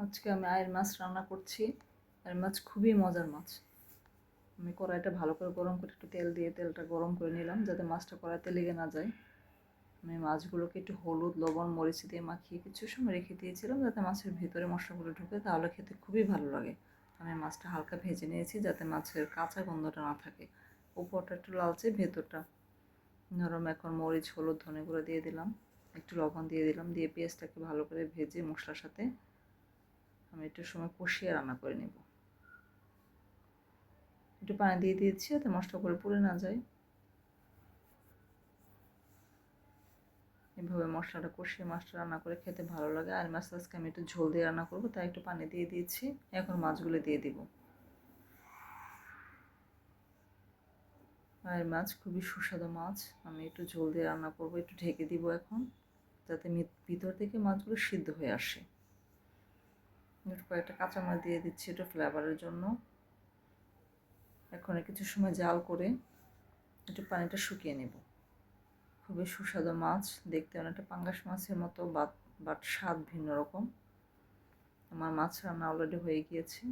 আজকে আমি আয়ের মাছ রান্না করছি। আয়ের মাছ খুবই মজার মাছ। আমি কড়াইটা ভালো করে গরম করে একটু তেল দিয়ে তেলটা গরম করে নিলাম যাতে মাছটা কড়াইতে লেগে না যায়। আমি মাছগুলোকে একটু হলুদ, লবণ, মরিচ দিয়ে মাখিয়ে কিছু সময় রেখে দিয়েছিলাম যাতে মাছের ভিতরে মশলাগুলো ঢুকে, তাহলে খেতে খুবই ভালো লাগে। আমি মাছটা হালকা ভেজে নিয়েছি যাতে মাছের কাঁচা গন্ধটা না থাকে। উপরটা একটু লালচে, ভেতরটা নরম। এখন মরিচ, হলুদ, ধনে গুঁড়ো দিয়ে দিলাম, একটু লবণ দিয়ে দিলাম, দিয়ে পেঁয়াজটাকে ভালো করে ভেজে মশলার সাথে আমি একটু সময় কষিয়ে রান্না করে নেব। একটু পানি দিয়ে দিয়েছি যাতে মশলা করে পুড়ে না যায়। এভাবে মশলাটা কষিয়ে মাছটা রান্না করে খেতে ভালো লাগে। আর মাছ আজকে আমি একটু ঝোল দিয়ে রান্না করবো, তাই একটু পানি দিয়ে দিয়েছি। এখন মাছগুলো দিয়ে দিব। আর মাছ খুবই সুস্বাদু মাছ। আমি একটু ঝোল দিয়ে রান্না করবো, একটু ঢেকে দিব এখন যাতে ভিতর থেকে মাছগুলো সিদ্ধ হয়ে আসে। একটু কয়েকটা কাঁচামরিচ দিয়ে দিচ্ছি একটু ফ্লেভারের জন্য। এখন কিছু সময় জাল করে একটু পানিটা শুকিয়ে নেব। খুবই সুস্বাদু মাছ, দেখতে অনেকটা পাঙ্গাস মাছের মতো, বাট স্বাদ ভিন্ন রকম। আমার মাছ রান্না অলরেডি হয়ে গিয়েছে।